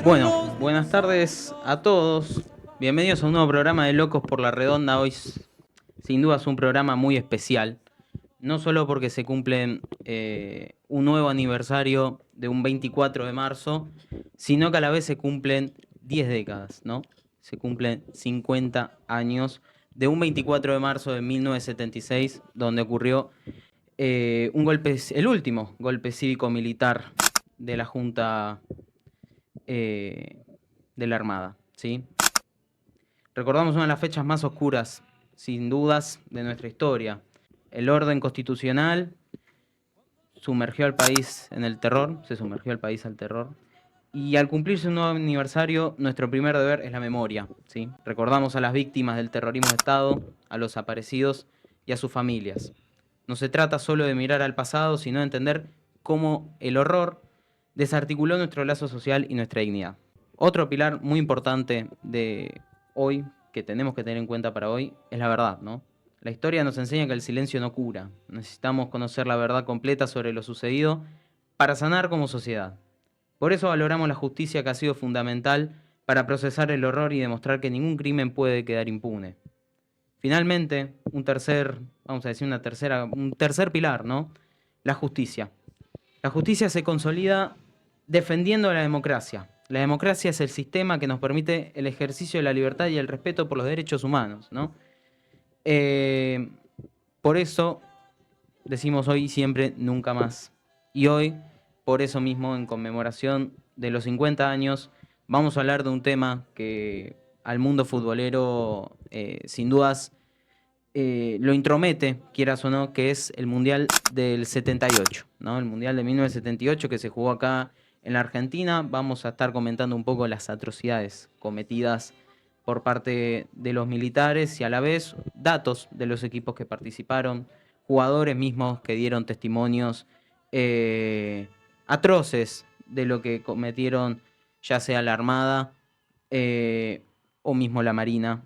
Bueno, buenas tardes a todos. Bienvenidos a un nuevo programa de Locos por la Redonda. Hoy, sin duda, es un programa muy especial. No solo porque se cumple un nuevo aniversario de un 24 de marzo, sino que a la vez se cumplen 10 décadas, ¿no? Se cumplen 50 años de un 24 de marzo de 1976, donde ocurrió un golpe, el último golpe cívico-militar de la Junta eh, de la Armada, ¿sí? Recordamos una de las fechas más oscuras, sin dudas, de nuestra historia. El orden constitucional sumergió al país en el terror, se sumergió al país al terror. Y al cumplirse un nuevo aniversario, nuestro primer deber es la memoria, ¿sí? Recordamos a las víctimas del terrorismo de Estado, a los desaparecidos y a sus familias. No se trata solo de mirar al pasado, sino de entender cómo el horror desarticuló nuestro lazo social y nuestra dignidad. Otro pilar muy importante de hoy, que tenemos que tener en cuenta para hoy, es la verdad, ¿no? La historia nos enseña que el silencio no cura. Necesitamos conocer la verdad completa sobre lo sucedido para sanar como sociedad. Por eso valoramos la justicia, que ha sido fundamental para procesar el horror y demostrar que ningún crimen puede quedar impune. Finalmente, un tercer pilar, ¿no? La justicia. La justicia se consolida defendiendo la democracia. La democracia es el sistema que nos permite el ejercicio de la libertad y el respeto por los derechos humanos, ¿no? Eh, por eso decimos hoy siempre, nunca más. Y hoy, por eso mismo, en conmemoración de los 50 años, vamos a hablar de un tema que al mundo futbolero, sin dudas, lo intromete, quieras o no, que es el Mundial del 78, ¿no? El Mundial de 1978 que se jugó acá en la Argentina. Vamos a estar comentando un poco las atrocidades cometidas por parte de los militares y a la vez datos de los equipos que participaron, jugadores mismos que dieron testimonios atroces de lo que cometieron, ya sea la Armada o mismo la Marina.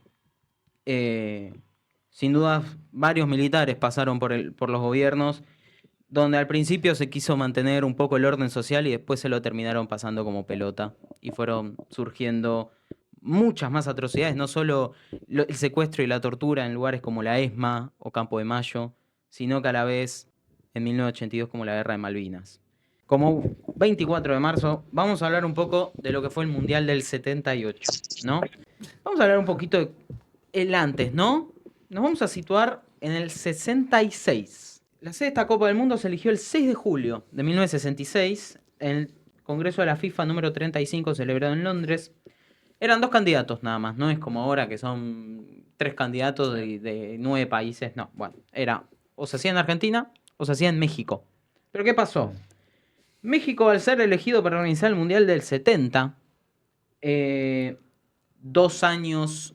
Sin duda, varios militares pasaron por los gobiernos, donde al principio se quiso mantener un poco el orden social y después se lo terminaron pasando como pelota. Y fueron surgiendo muchas más atrocidades, no solo el secuestro y la tortura en lugares como la ESMA o Campo de Mayo, sino que a la vez en 1982 como la Guerra de Malvinas. Como 24 de marzo, vamos a hablar un poco de lo que fue el Mundial del 78, ¿no? Vamos a hablar un poquito de el antes, ¿no? Nos vamos a situar en el 66. La sede de esta Copa del Mundo se eligió el 6 de julio de 1966 en el Congreso de la FIFA número 35 celebrado en Londres. Eran dos candidatos nada más, no es como ahora que son tres candidatos de 9 países, no, bueno, era o se hacía en Argentina o se hacía en México. Pero ¿qué pasó? México, al ser elegido para organizar el Mundial del 70, 2 años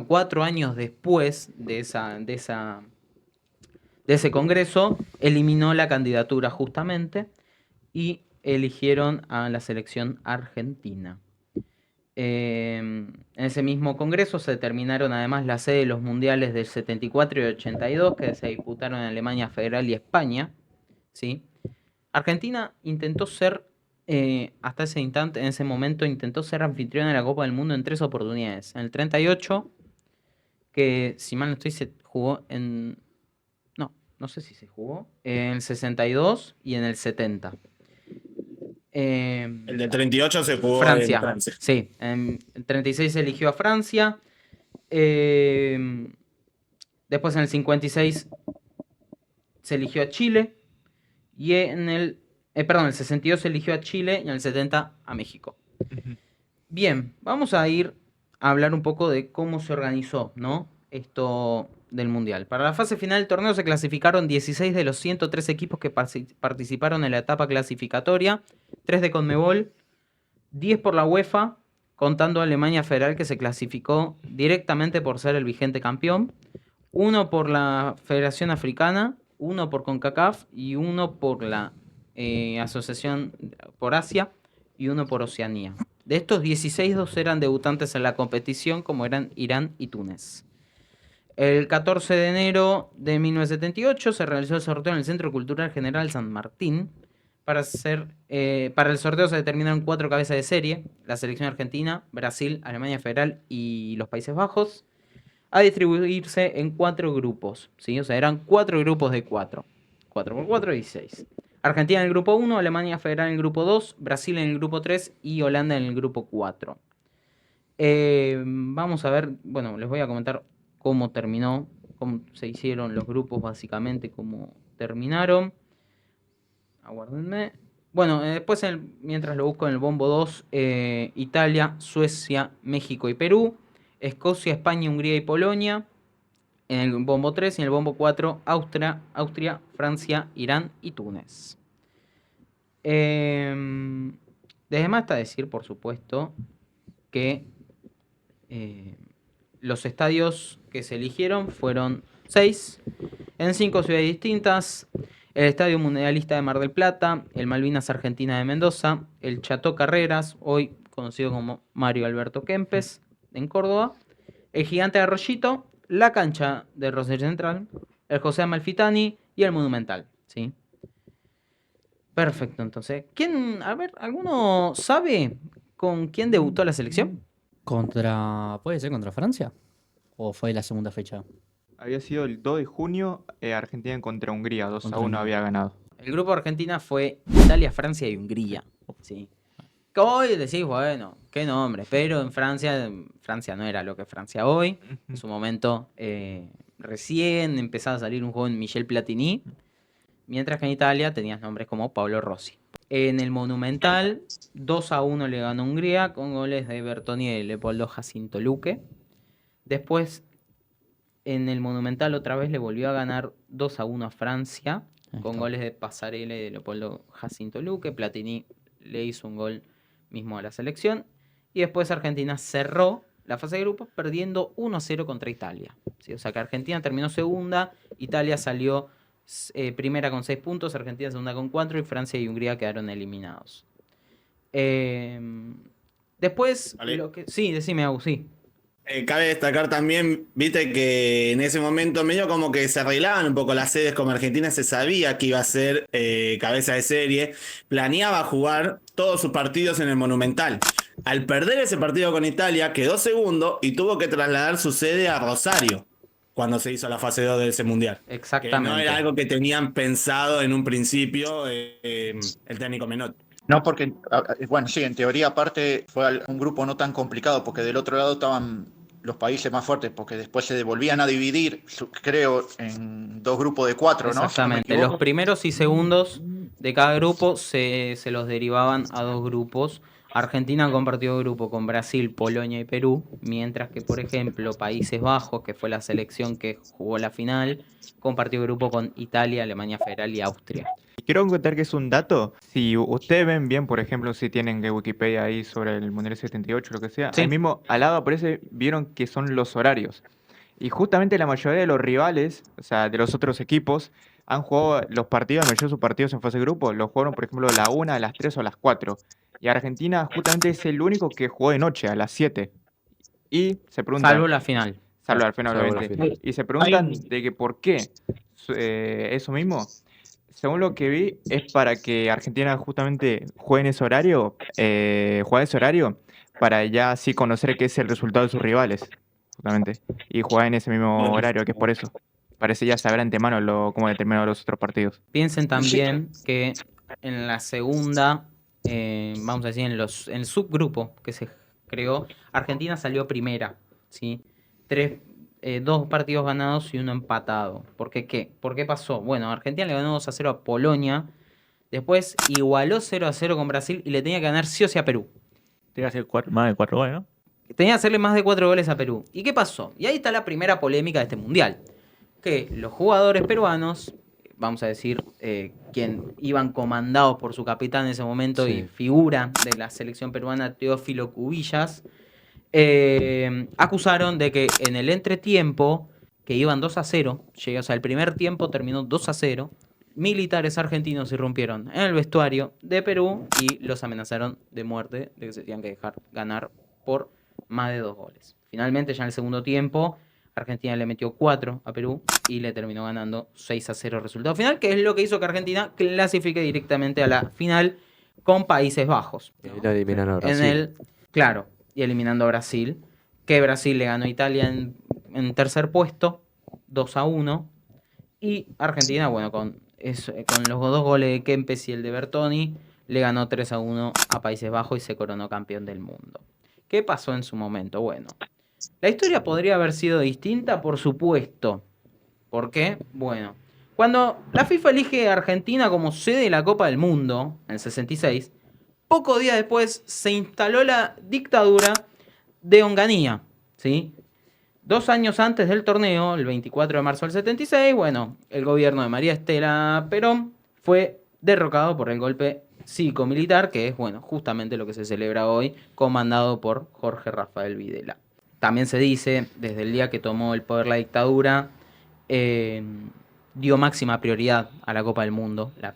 4 años después de ese congreso, eliminó la candidatura justamente y eligieron a la selección argentina. En ese mismo congreso se determinaron además la sede de los mundiales del 74 y 82, que se disputaron en Alemania Federal y España, ¿sí? Argentina intentó ser, hasta ese instante, en ese momento, intentó ser anfitrión de la Copa del Mundo en 3 oportunidades. En el 38, que si mal no estoy, se jugó en... No sé si se jugó. En el 62 y en el 70. El de 38 se jugó en Francia. Francia. Sí, en el 36 se eligió a Francia. Después en el 56 se eligió a Chile. Y en el... el 62 se eligió a Chile y en el 70 a México. Bien, vamos a ir a hablar un poco de cómo se organizó, ¿no? Esto del Mundial. Para la fase final del torneo se clasificaron 16 de los 103 equipos que participaron en la etapa clasificatoria, 3 de Conmebol, 10 por la UEFA, contando a Alemania Federal, que se clasificó directamente por ser el vigente campeón, 1 por la Federación Africana, 1 por CONCACAF y 1 por la Asociación por Asia y 1 por Oceanía. De estos 16, 2 eran debutantes en la competición, como eran Irán y Túnez. El 14 de enero de 1978 se realizó el sorteo en el Centro Cultural General San Martín Para el sorteo se determinaron 4 cabezas de serie: la selección argentina, Brasil, Alemania Federal y los Países Bajos, a distribuirse en 4 grupos, ¿sí? O sea, eran 4 grupos de 4. 4 por 4, 16. Argentina en el grupo 1, Alemania Federal en el grupo 2, Brasil en el grupo 3 y Holanda en el grupo 4. Vamos a ver, bueno, les voy a comentar cómo terminó, cómo se hicieron los grupos básicamente, cómo terminaron. Aguárdenme. Bueno, después, mientras lo busco en el bombo 2, Italia, Suecia, México y Perú. Escocia, España, Hungría y Polonia. En el bombo 3 y en el bombo 4, Austria, Francia, Irán y Túnez. Desde más está decir, por supuesto, que los estadios que se eligieron fueron 6 en 5 ciudades distintas: el Estadio Mundialista de Mar del Plata, el Malvinas Argentina de Mendoza, el Chateau Carreras, hoy conocido como Mario Alberto Kempes, en Córdoba, el Gigante de Arroyito, la cancha de Rosario Central, el José Amalfitani y el Monumental, ¿sí? Perfecto, entonces. ¿Alguno sabe con quién debutó la selección? ¿Puede ser contra Francia? ¿O fue la segunda fecha? Había sido el 2 de junio, Argentina contra Hungría, 2 a Contra 1 Hungría. había ganado. El grupo de Argentina fue Italia, Francia y Hungría, ¿sí? Que hoy decís, bueno, qué nombre, pero en Francia no era lo que es Francia hoy. En su momento, recién empezaba a salir un joven Michel Platini, mientras que en Italia tenías nombres como Paolo Rossi. En el Monumental, 2 a 1 le ganó Hungría, con goles de Bertoni y Leopoldo Jacinto Luque. Después, en el Monumental otra vez le volvió a ganar 2 a 1 a Francia, con goles de Passarella y de Leopoldo Jacinto Luque. Platini le hizo un gol mismo a la selección. Y después Argentina cerró la fase de grupos perdiendo 1 a 0 contra Italia, ¿sí? O sea que Argentina terminó segunda, Italia salió primera con 6 puntos, Argentina segunda con 4 y Francia y Hungría quedaron eliminados. Después, Vale. Sí, decime, Agus, sí. Cabe destacar también, viste que en ese momento medio como que se arreglaban un poco las sedes, como Argentina se sabía que iba a ser cabeza de serie, planeaba jugar todos sus partidos en el Monumental. Al perder ese partido con Italia, quedó segundo y tuvo que trasladar su sede a Rosario cuando se hizo la fase 2 de ese mundial. Exactamente. Que no era algo que tenían pensado en un principio el técnico Menotti. No, porque, bueno, sí, en teoría aparte fue un grupo no tan complicado, porque del otro lado estaban los países más fuertes, porque después se volvían a dividir, creo, en 2 grupos de 4, ¿no? Si no me Exactamente. equivoco. Los primeros y segundos de cada grupo se los derivaban a 2 grupos. Argentina compartió grupo con Brasil, Polonia y Perú, mientras que, por ejemplo, Países Bajos, que fue la selección que jugó la final, compartió grupo con Italia, Alemania Federal y Austria. Y quiero contar que es un dato. Si ustedes ven bien, por ejemplo, si tienen que Wikipedia ahí sobre el Mundial 78, lo que sea, Sí. ahí mismo al lado aparece, vieron que son los horarios. Y justamente la mayoría de los rivales, o sea, de los otros equipos, han jugado los partidos, la mayoría de sus partidos en fase de grupo, los jugaron, por ejemplo, a la 1, a las 3 o a las 4. Y Argentina justamente es el único que jugó de noche, a las 7. Y se preguntan, Salvo la final. salvo al final, Salvo la obviamente. final. Y se preguntan de que por qué eso mismo. Según lo que vi, es para que Argentina justamente juegue en ese horario, para ya así conocer qué es el resultado de sus rivales, justamente. Y jugar en ese mismo horario, que es por eso. Parece ya saber antemano cómo determinar los otros partidos. Piensen también que en la segunda, vamos a decir, en el subgrupo que se creó, Argentina salió primera, ¿sí? 2 partidos ganados y 1 empatado. ¿Por qué qué? ¿Por qué pasó? Bueno, Argentina le ganó 2 a 0 a Polonia, después igualó 0 a 0 con Brasil y le tenía que ganar sí o sí a Perú. Tiene que hacer más de 4 goles, ¿no? Tenía que hacerle más de 4 goles a Perú. ¿Y qué pasó? Y ahí está la primera polémica de este mundial. Que los jugadores peruanos, vamos a decir, quien iban comandados por su capitán en ese momento Sí. y figura de la selección peruana, Teófilo Cubillas, acusaron de que en el entretiempo, que iban 2 a 0, o sea, el primer tiempo terminó 2 a 0, militares argentinos irrumpieron en el vestuario de Perú y los amenazaron de muerte, de que se tenían que dejar ganar por más de 2 goles. Finalmente, ya en el segundo tiempo, Argentina le metió 4 a Perú y le terminó ganando 6-0 resultado final, que es lo que hizo que Argentina clasifique directamente a la final con Países Bajos. Y ahí lo eliminan a Brasil. Claro, y eliminando a Brasil, que Brasil le ganó a Italia en tercer puesto, 2-1, y Argentina, bueno, con los 2 goles de Kempes y el de Bertoni, le ganó 3-1 a Países Bajos y se coronó campeón del mundo. ¿Qué pasó en su momento? Bueno, la historia podría haber sido distinta, por supuesto. ¿Por qué? Bueno, cuando la FIFA elige a Argentina como sede de la Copa del Mundo, en el 66, pocos días después se instaló la dictadura de Onganía, ¿sí? 2 años antes del torneo, el 24 de marzo del 76, bueno, el gobierno de María Estela Perón fue derrocado por el golpe cívico-militar, que es, bueno, justamente lo que se celebra hoy, comandado por Jorge Rafael Videla. También se dice, desde el día que tomó el poder la dictadura, dio máxima prioridad a la Copa del Mundo. La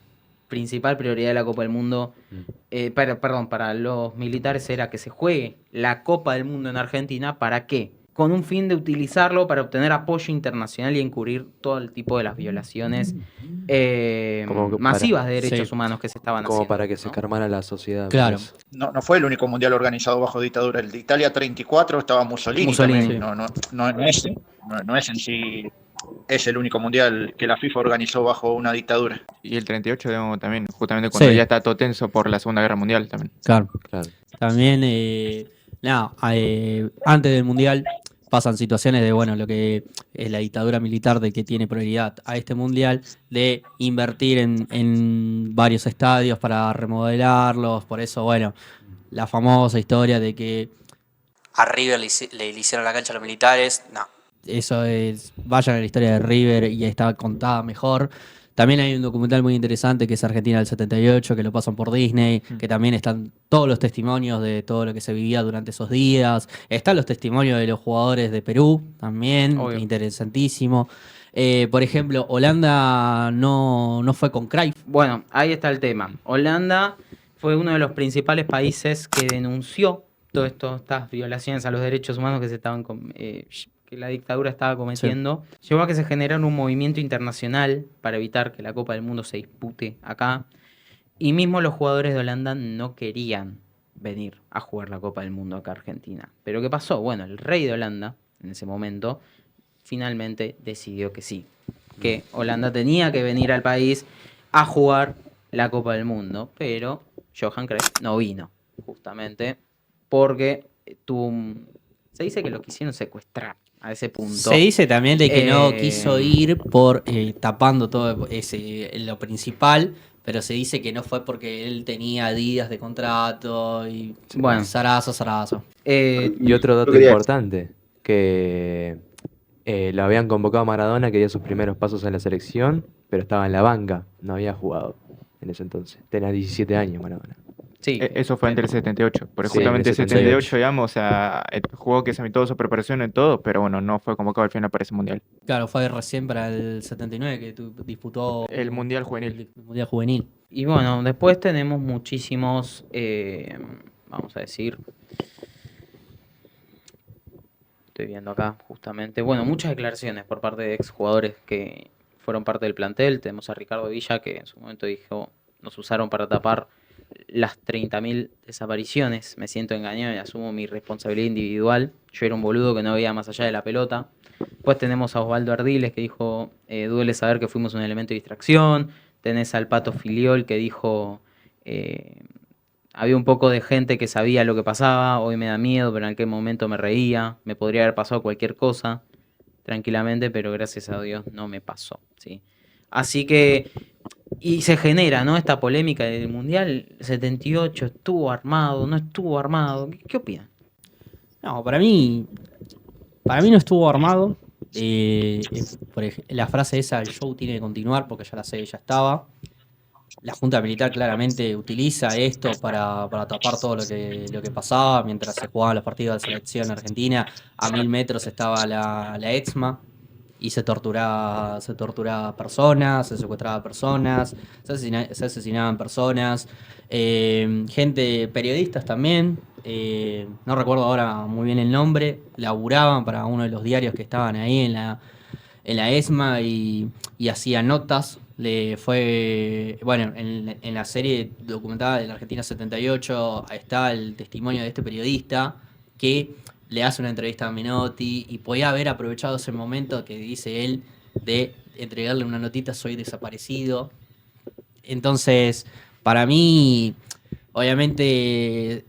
principal prioridad de la Copa del Mundo, para los militares era que se juegue la Copa del Mundo en Argentina. ¿Para qué? Con un fin de utilizarlo para obtener apoyo internacional y encubrir todo el tipo de las violaciones masivas de derechos humanos que se estaban haciendo. Como para que se ¿no? calmara la sociedad. Claro. pues. No fue el único mundial organizado bajo dictadura. El de Italia 34 estaba Mussolini también. Sí. No es en sí. Es el único mundial que la FIFA organizó bajo una dictadura. Y el 38, digamos, también, justamente cuando Sí. ya está todo tenso por la Segunda Guerra Mundial también. Claro. Claro. También, antes del Mundial pasan situaciones de, bueno, lo que es la dictadura militar, de que tiene prioridad a este Mundial, de invertir en varios estadios para remodelarlos. Por eso, bueno, la famosa historia de que a River le hicieron la cancha a los militares. No, eso es, vayan a la historia de River y está contada mejor. También hay un documental muy interesante que es Argentina del 78, que lo pasan por Disney, que también están todos los testimonios de todo lo que se vivía durante esos días. Están los testimonios de los jugadores de Perú también, Obvio. Interesantísimo. Por ejemplo, Holanda no fue con Cruyff. Bueno, ahí está el tema. Holanda fue uno de los principales países que denunció todo esto, estas violaciones a los derechos humanos que se estaban que la dictadura estaba cometiendo. Llevó a que se generara un movimiento internacional para evitar que la Copa del Mundo se dispute acá. Y mismo los jugadores de Holanda no querían venir a jugar la Copa del Mundo acá a Argentina. Pero ¿qué pasó? Bueno, el rey de Holanda, en ese momento, finalmente decidió que sí, que Holanda tenía que venir al país a jugar la Copa del Mundo, pero Johan Cruyff no vino, justamente porque se dice que lo quisieron secuestrar a ese punto. Se dice también de que no Eh, quiso ir por tapando todo lo principal, pero se dice que no fue porque él tenía días de contrato y Bueno. zarazo. Y otro dato quería- importante, que lo habían convocado a Maradona, que dio sus primeros pasos en la selección, pero estaba en la banca, no había jugado en ese entonces. Tenía 17 años Maradona. Sí, Eso fue antes del 78, porque Sí, justamente en el el 78. 78, digamos, o sea, jugó que se toda su preparación en todo, pero bueno, no fue convocado al final para ese mundial. Claro, fue recién para el 79 que disputó El Mundial Juvenil. el Mundial Juvenil. y bueno, después tenemos muchísimos, vamos a decir, estoy viendo acá justamente, bueno, muchas declaraciones por parte de exjugadores que fueron parte del plantel. Tenemos a Ricardo Villa, que en su momento dijo: nos usaron para tapar las 30.000 desapariciones, me siento engañado y asumo mi responsabilidad individual, yo era un boludo que no veía más allá de la pelota. Después tenemos a Osvaldo Ardiles, que dijo: duele saber que fuimos un elemento de distracción. Tenés al Pato Filiol, que dijo: había un poco de gente que sabía lo que pasaba, hoy me da miedo, pero en aquel momento me reía, me podría haber pasado cualquier cosa tranquilamente, pero gracias a Dios no me pasó, ¿sí? Así que, y se genera, ¿no?, esta polémica del Mundial 78, ¿estuvo armado, no estuvo armado? ¿Qué opinan? No, para mí no estuvo armado. La frase esa, el show tiene que continuar, porque ya la sé, ya estaba. La Junta Militar claramente utiliza esto para tapar todo lo que pasaba mientras se jugaban los partidos de la selección argentina. A 1000 metros estaba la EXMA. y se torturaba personas, se secuestraba personas, se asesinaban personas, gente, periodistas también, no recuerdo ahora muy bien el nombre, laburaban para uno de los diarios que estaban ahí en la ESMA y hacía notas. Bueno, en la serie documentada de la Argentina 78 está el testimonio de este periodista que le hace una entrevista a Menotti y podía haber aprovechado ese momento que dice él de entregarle una notita, soy desaparecido. Entonces, para mí, obviamente,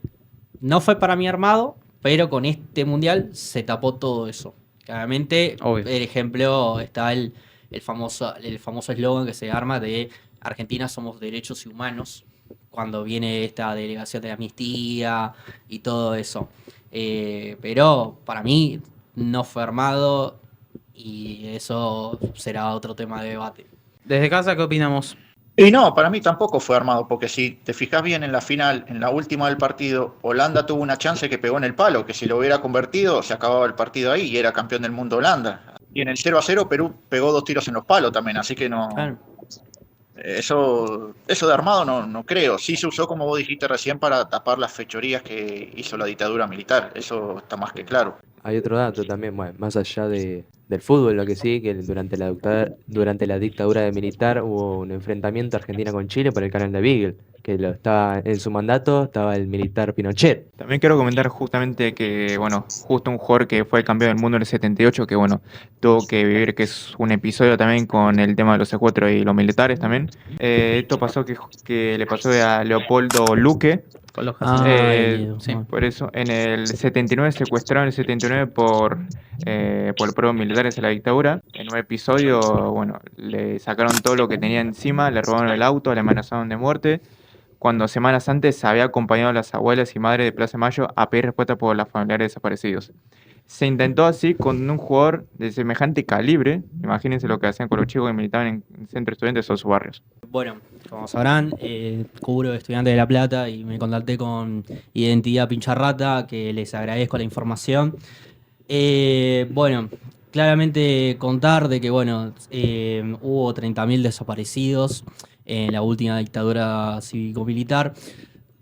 no fue para mí armado, pero con este mundial se tapó todo eso. Claramente, Obvio. el ejemplo está el famoso eslogan que se arma de Argentina somos derechos y humanos, cuando viene esta delegación de amnistía y todo eso. Pero para mí no fue armado y eso será otro tema de debate. Desde casa, ¿qué opinamos? Y no, para mí tampoco fue armado, porque si te fijas bien en la final, en la última del partido, Holanda tuvo una chance que pegó en el palo, que si lo hubiera convertido se acababa el partido ahí y era campeón del mundo Holanda. Y en el 0-0 Perú pegó 2 tiros en los palos también, así que no. Claro. Eso de armado no creo. Sí se usó, como vos dijiste recién, para tapar las fechorías que hizo la dictadura militar. Eso está más que claro. Hay otro dato también, bueno, más allá del fútbol, lo que sí, que durante la dictadura militar hubo un enfrentamiento Argentina con Chile por el canal de Beagle, que estaba en su mandato, estaba el militar Pinochet. También quiero comentar justamente que, bueno, justo un jugador que fue campeón del mundo en el 78, que bueno, tuvo que vivir, que es un episodio también con el tema de los secuestros y los militares también. Esto pasó que le pasó a Leopoldo Luque. Con los Sí, por eso. En el 79 secuestraron el 79 por los propios militares de la dictadura. En un episodio, bueno, le sacaron todo lo que tenía encima, le robaron el auto, le amenazaron de muerte. Cuando semanas antes había acompañado a las abuelas y madres de Plaza de Mayo a pedir respuesta por los familiares desaparecidos. Se intentó así con un jugador de semejante calibre. Imagínense lo que hacían con los chicos que militaban en centros estudiantes o sus barrios. Bueno, como sabrán, cubro Estudiantes de La Plata y me contacté con Identidad Pincharrata, que les agradezco la información. Bueno, claramente contar de que bueno, hubo 30.000 desaparecidos en la última dictadura cívico-militar.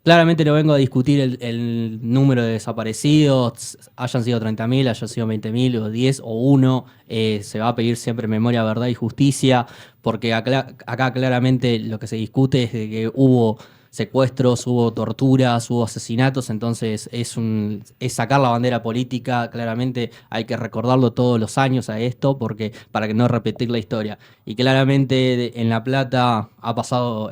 Claramente no vengo a discutir el número de desaparecidos, hayan sido 30.000, hayan sido 20.000 o 10 o 1, se va a pedir siempre memoria, verdad y justicia, porque acá claramente lo que se discute es de que hubo secuestros, hubo torturas, hubo asesinatos, entonces es sacar la bandera política, claramente hay que recordarlo todos los años a esto, porque para que no repetir la historia. Y claramente en La Plata ha pasado,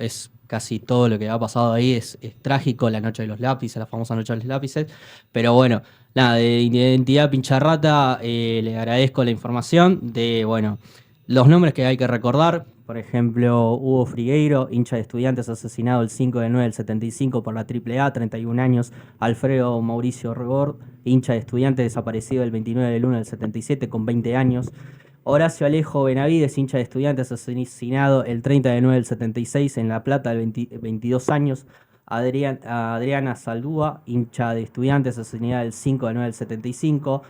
casi todo lo que ha pasado ahí es trágico, la noche de los lápices, la famosa noche de los lápices, pero bueno, nada, de Identidad Pincharrata le agradezco la información de, bueno, los nombres que hay que recordar. Por ejemplo, Hugo Frigueiro, hincha de Estudiantes, asesinado el 5 de 9 del 75 por la AAA, 31 años. Alfredo Mauricio Regord, hincha de Estudiantes, desaparecido el 29 del 1 del 77 con 20 años. Horacio Alejo Benavides, hincha de Estudiantes, asesinado el 30 de 9 del 76 en La Plata, 22 años. Adriana Saldúa, hincha de Estudiantes, asesinada el 5 de 9 del 75.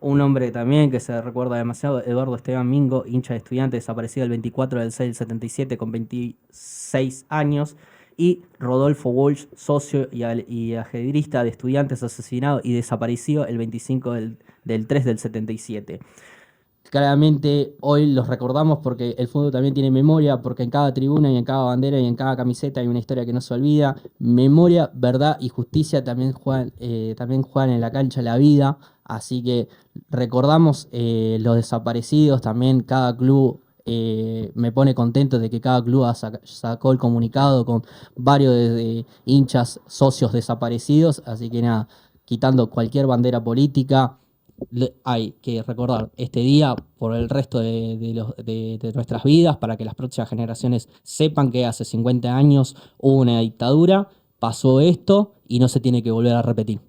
Un hombre también que se recuerda demasiado, Eduardo Esteban Mingo, hincha de Estudiantes, desaparecido el 24 del 6 del 77 con 26 años. Y Rodolfo Walsh, socio y ajedrista de Estudiantes, asesinado y desaparecido el 25 del 3 del 77. Claramente hoy los recordamos porque el fútbol también tiene memoria, porque en cada tribuna y en cada bandera y en cada camiseta hay una historia que no se olvida. Memoria, verdad y justicia también juegan en la cancha la vida, así que recordamos los desaparecidos, también cada club. Me pone contento de que cada club sacó el comunicado con varios de hinchas, socios desaparecidos, así que nada, quitando cualquier bandera política, hay que recordar este día por el resto de nuestras vidas, para que las próximas generaciones sepan que hace 50 años hubo una dictadura, pasó esto y no se tiene que volver a repetir.